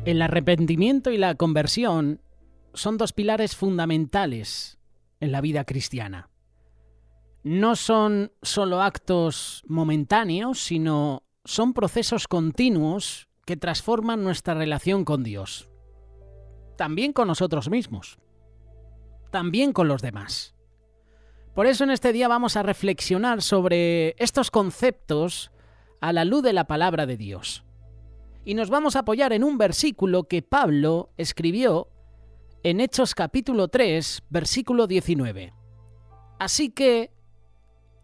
El arrepentimiento y la conversión son dos pilares fundamentales en la vida cristiana. No son solo actos momentáneos, sino son procesos continuos que transforman nuestra relación con Dios. También con nosotros mismos. También con los demás. Por eso en este día vamos a reflexionar sobre estos conceptos a la luz de la palabra de Dios. Y nos vamos a apoyar en un versículo que Pablo escribió en Hechos capítulo 3, versículo 19. Así que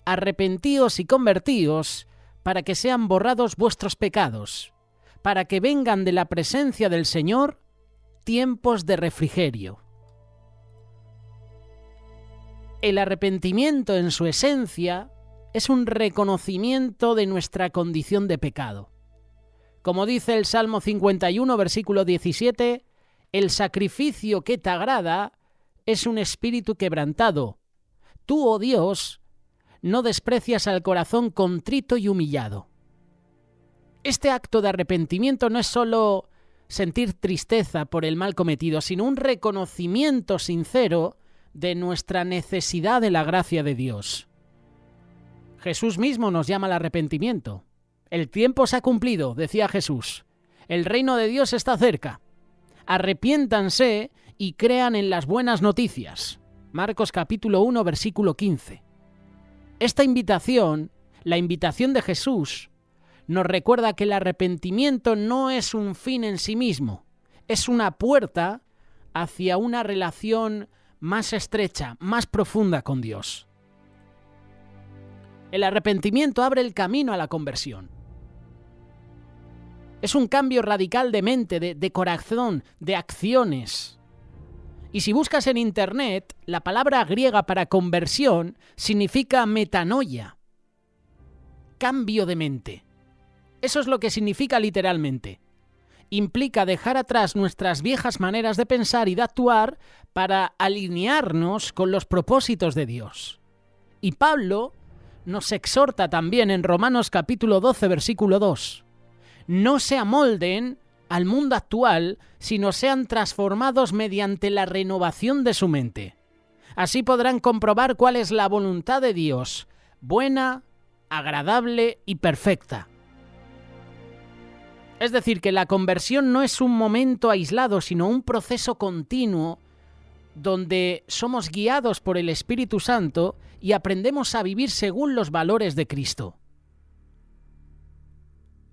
arrepentíos y convertíos para que sean borrados vuestros pecados, para que vengan de la presencia del Señor tiempos de refrigerio. El arrepentimiento en su esencia es un reconocimiento de nuestra condición de pecado. Como dice el Salmo 51, versículo 17, el sacrificio que te agrada es un espíritu quebrantado. Tú, oh Dios, no desprecias al corazón contrito y humillado. Este acto de arrepentimiento no es solo sentir tristeza por el mal cometido, sino un reconocimiento sincero de nuestra necesidad de la gracia de Dios. Jesús mismo nos llama al arrepentimiento. El tiempo se ha cumplido, decía Jesús. El reino de Dios está cerca. Arrepiéntanse y crean en las buenas noticias. Marcos capítulo 1, versículo 15. Esta invitación, la invitación de Jesús, nos recuerda que el arrepentimiento no es un fin en sí mismo, es una puerta hacia una relación más estrecha, más profunda con Dios. El arrepentimiento abre el camino a la conversión. Es un cambio radical de mente, de corazón, de acciones. Y si buscas en internet, la palabra griega para conversión significa metanoia, cambio de mente. Eso es lo que significa literalmente. Implica dejar atrás nuestras viejas maneras de pensar y de actuar para alinearnos con los propósitos de Dios. Y Pablo nos exhorta también en Romanos capítulo 12, versículo 2. No se amolden al mundo actual, sino sean transformados mediante la renovación de su mente. Así podrán comprobar cuál es la voluntad de Dios, buena, agradable y perfecta. Es decir, que la conversión no es un momento aislado, sino un proceso continuo donde somos guiados por el Espíritu Santo y aprendemos a vivir según los valores de Cristo.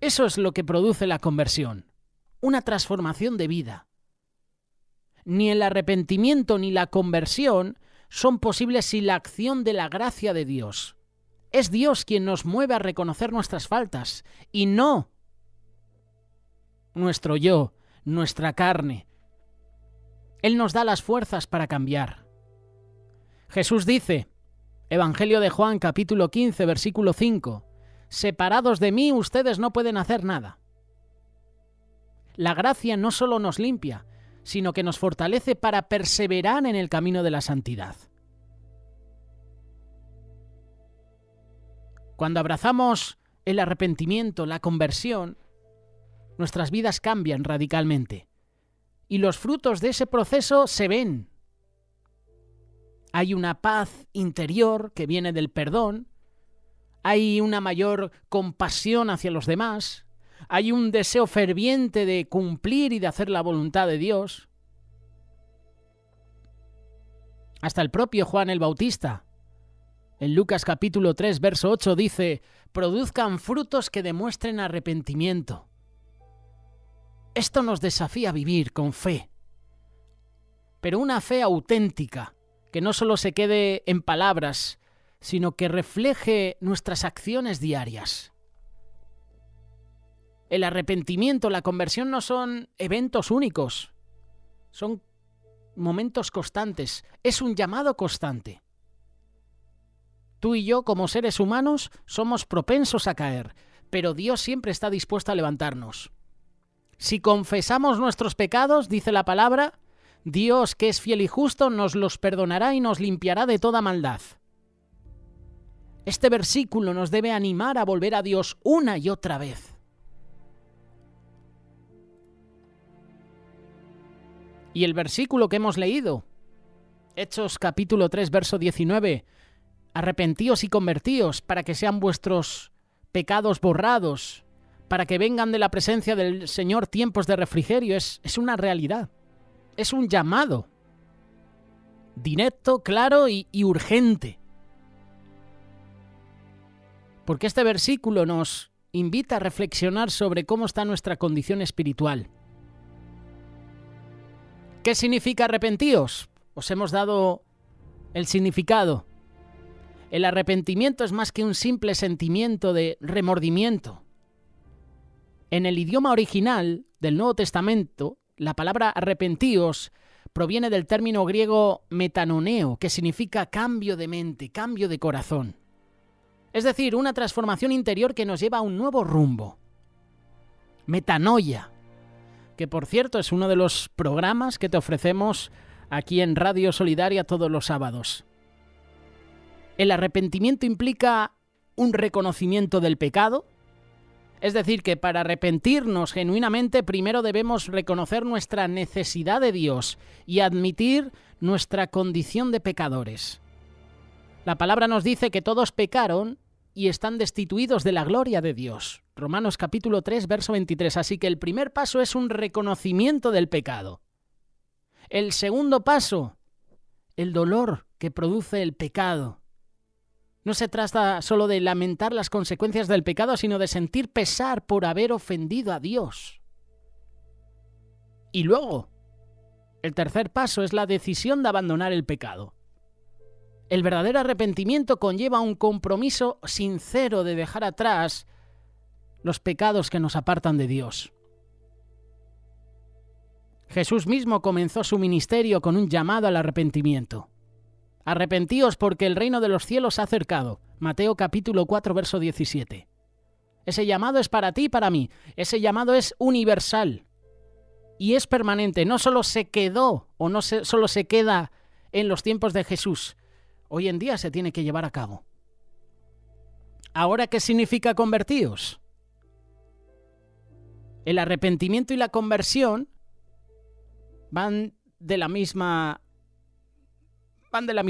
Eso es lo que produce la conversión, una transformación de vida. Ni el arrepentimiento ni la conversión son posibles sin la acción de la gracia de Dios. Es Dios quien nos mueve a reconocer nuestras faltas y no nuestro yo, nuestra carne. Él nos da las fuerzas para cambiar. Jesús dice, Evangelio de Juan capítulo 15, versículo 5, separados de mí ustedes no pueden hacer nada. La gracia no solo nos limpia, sino que nos fortalece para perseverar en el camino de la santidad. Cuando abrazamos el arrepentimiento, la conversión, nuestras vidas cambian radicalmente. Y los frutos de ese proceso se ven. Hay una paz interior que viene del perdón, hay una mayor compasión hacia los demás, hay un deseo ferviente de cumplir y de hacer la voluntad de Dios. Hasta el propio Juan el Bautista, en Lucas capítulo 3, verso 8, dice, produzcan frutos que demuestren arrepentimiento. Esto nos desafía a vivir con fe, pero una fe auténtica, que no solo se quede en palabras, sino que refleje nuestras acciones diarias. El arrepentimiento, la conversión no son eventos únicos, son momentos constantes, es un llamado constante. Tú y yo, como seres humanos, somos propensos a caer, pero Dios siempre está dispuesto a levantarnos. Si confesamos nuestros pecados, dice la palabra, Dios, que es fiel y justo, nos los perdonará y nos limpiará de toda maldad. Este versículo nos debe animar a volver a Dios una y otra vez. Y el versículo que hemos leído, Hechos capítulo 3, verso 19, arrepentíos y convertíos para que sean vuestros pecados borrados, para que vengan de la presencia del Señor tiempos de refrigerio, es una realidad, es un llamado directo, claro y urgente. Porque este versículo nos invita a reflexionar sobre cómo está nuestra condición espiritual. ¿Qué significa arrepentíos? Os hemos dado el significado. El arrepentimiento es más que un simple sentimiento de remordimiento. En el idioma original del Nuevo Testamento, la palabra arrepentíos proviene del término griego metanoneo, que significa cambio de mente, cambio de corazón. Es decir, una transformación interior que nos lleva a un nuevo rumbo. Metanoia, que por cierto es uno de los programas que te ofrecemos aquí en Radio Solidaria todos los sábados. El arrepentimiento implica un reconocimiento del pecado, es decir, que para arrepentirnos genuinamente primero debemos reconocer nuestra necesidad de Dios y admitir nuestra condición de pecadores. La palabra nos dice que todos pecaron y están destituidos de la gloria de Dios. Romanos capítulo 3, verso 23. Así que el primer paso es un reconocimiento del pecado. El segundo paso, el dolor que produce el pecado. No se trata solo de lamentar las consecuencias del pecado, sino de sentir pesar por haber ofendido a Dios. Y luego, el tercer paso es la decisión de abandonar el pecado. El verdadero arrepentimiento conlleva un compromiso sincero de dejar atrás los pecados que nos apartan de Dios. Jesús mismo comenzó su ministerio con un llamado al arrepentimiento. Arrepentíos porque el reino de los cielos se ha acercado. Mateo capítulo 4, verso 17. Ese llamado es para ti y para mí. Ese llamado es universal y es permanente. No solo se quedó o no solo se queda en los tiempos de Jesús. Hoy en día se tiene que llevar a cabo. ¿Ahora qué significa convertíos? El arrepentimiento y la conversión van de la misma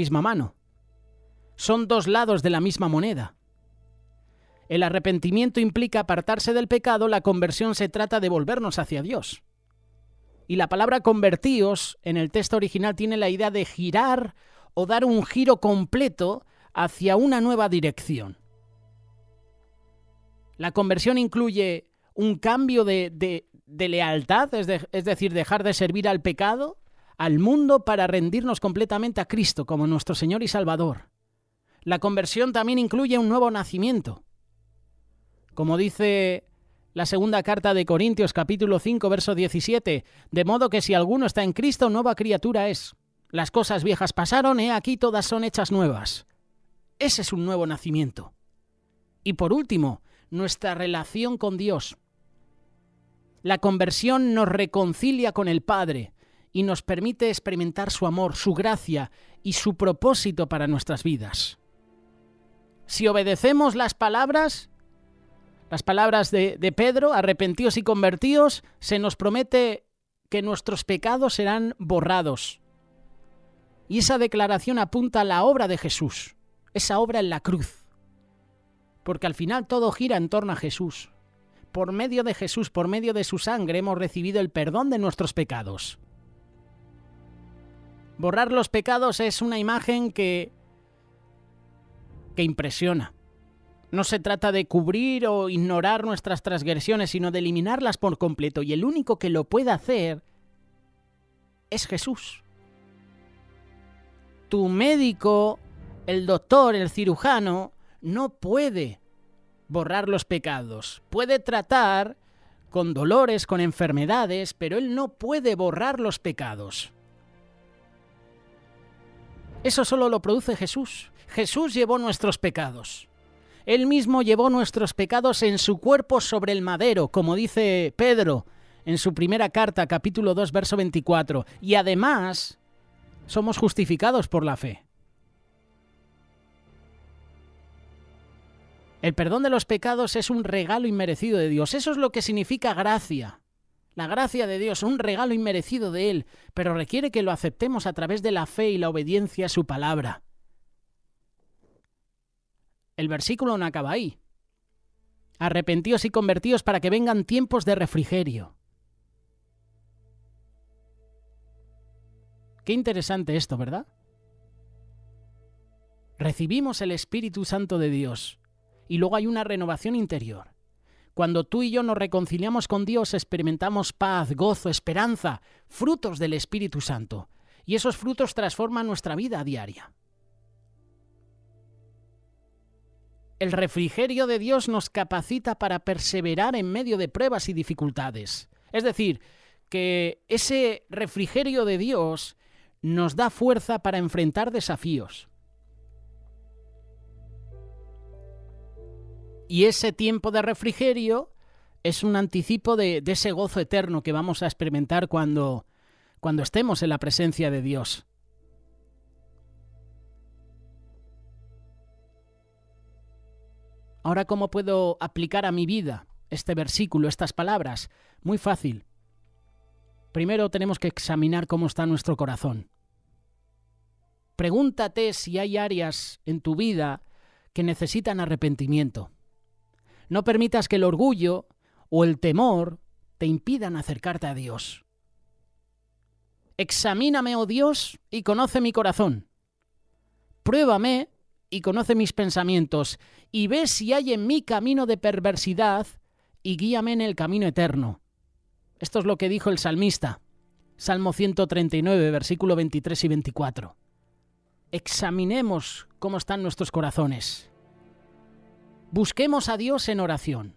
mano. Son dos lados de la misma moneda. El arrepentimiento implica apartarse del pecado, la conversión se trata de volvernos hacia Dios. Y la palabra convertíos en el texto original tiene la idea de girar o dar un giro completo hacia una nueva dirección. La conversión incluye un cambio de lealtad, es decir, dejar de servir al pecado, al mundo, para rendirnos completamente a Cristo como nuestro Señor y Salvador. La conversión también incluye un nuevo nacimiento. Como dice la segunda carta de Corintios, capítulo 5, verso 17, de modo que si alguno está en Cristo, nueva criatura es. Las cosas viejas pasaron, aquí todas son hechas nuevas. Ese es un nuevo nacimiento. Y por último, nuestra relación con Dios. La conversión nos reconcilia con el Padre y nos permite experimentar su amor, su gracia y su propósito para nuestras vidas. Si obedecemos las palabras de Pedro, arrepentíos y convertíos, se nos promete que nuestros pecados serán borrados. Y esa declaración apunta a la obra de Jesús, esa obra en la cruz. Porque al final todo gira en torno a Jesús. Por medio de Jesús, por medio de su sangre, hemos recibido el perdón de nuestros pecados. Borrar los pecados es una imagen que impresiona. No se trata de cubrir o ignorar nuestras transgresiones, sino de eliminarlas por completo. Y el único que lo puede hacer es Jesús. Tu médico, el doctor, el cirujano, no puede borrar los pecados. Puede tratar con dolores, con enfermedades, pero él no puede borrar los pecados. Eso solo lo produce Jesús. Jesús llevó nuestros pecados. Él mismo llevó nuestros pecados en su cuerpo sobre el madero, como dice Pedro en su primera carta, capítulo 2, verso 24. Y además, somos justificados por la fe. El perdón de los pecados es un regalo inmerecido de Dios. Eso es lo que significa gracia. La gracia de Dios, un regalo inmerecido de Él, pero requiere que lo aceptemos a través de la fe y la obediencia a su palabra. El versículo no acaba ahí. Arrepentíos y convertíos para que vengan tiempos de refrigerio. Qué interesante esto, ¿verdad? Recibimos el Espíritu Santo de Dios y luego hay una renovación interior. Cuando tú y yo nos reconciliamos con Dios, experimentamos paz, gozo, esperanza, frutos del Espíritu Santo. Y esos frutos transforman nuestra vida diaria. El refrigerio de Dios nos capacita para perseverar en medio de pruebas y dificultades. Es decir, que ese refrigerio de Dios nos da fuerza para enfrentar desafíos. Y ese tiempo de refrigerio es un anticipo de ese gozo eterno que vamos a experimentar cuando estemos en la presencia de Dios. Ahora, ¿cómo puedo aplicar a mi vida este versículo, estas palabras? Muy fácil. Primero tenemos que examinar cómo está nuestro corazón. Pregúntate si hay áreas en tu vida que necesitan arrepentimiento. No permitas que el orgullo o el temor te impidan acercarte a Dios. Examíname, oh Dios, y conoce mi corazón. Pruébame y conoce mis pensamientos, y ve si hay en mí camino de perversidad, y guíame en el camino eterno. Esto es lo que dijo el salmista. Salmo 139, versículo 23 y 24. Examinemos cómo están nuestros corazones. Busquemos a Dios en oración.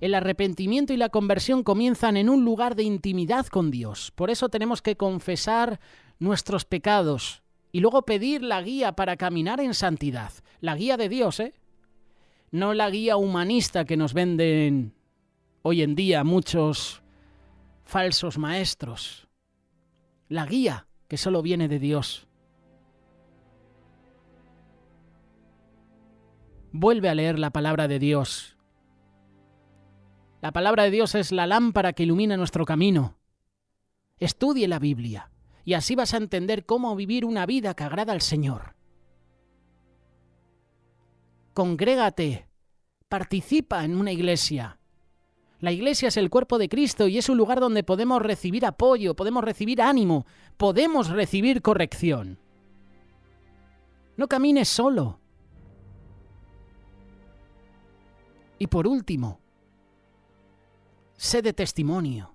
El arrepentimiento y la conversión comienzan en un lugar de intimidad con Dios. Por eso tenemos que confesar nuestros pecados y luego pedir la guía para caminar en santidad. La guía de Dios, no la guía humanista que nos venden hoy en día muchos falsos maestros. La guía que solo viene de Dios. Vuelve a leer la palabra de Dios. La palabra de Dios es la lámpara que ilumina nuestro camino. Estudie la Biblia y así vas a entender cómo vivir una vida que agrada al Señor. Congrégate, participa en una iglesia. La iglesia es el cuerpo de Cristo y es un lugar donde podemos recibir apoyo, podemos recibir ánimo, podemos recibir corrección. No camines solo. Y por último, sé de testimonio.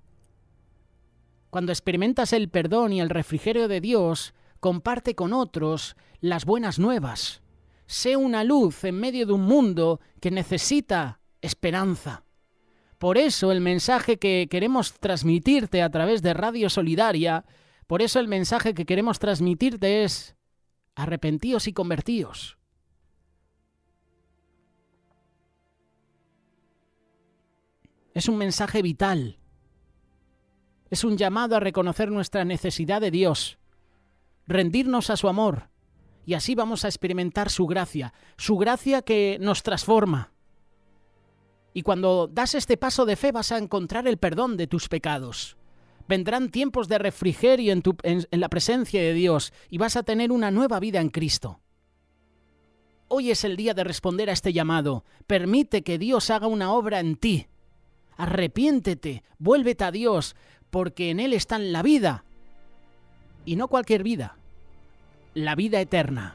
Cuando experimentas el perdón y el refrigerio de Dios, comparte con otros las buenas nuevas. Sé una luz en medio de un mundo que necesita esperanza. Por eso el mensaje que queremos transmitirte a través de Radio Solidaria, por eso el mensaje que queremos transmitirte es: arrepentíos y convertíos. Es un mensaje vital. Es un llamado a reconocer nuestra necesidad de Dios, rendirnos a su amor, y así vamos a experimentar su gracia que nos transforma. Y cuando das este paso de fe vas a encontrar el perdón de tus pecados. Vendrán tiempos de refrigerio en la presencia de Dios y vas a tener una nueva vida en Cristo. Hoy es el día de responder a este llamado. Permite que Dios haga una obra en ti. Arrepiéntete, vuélvete a Dios, porque en Él está la vida. Y no cualquier vida, la vida eterna.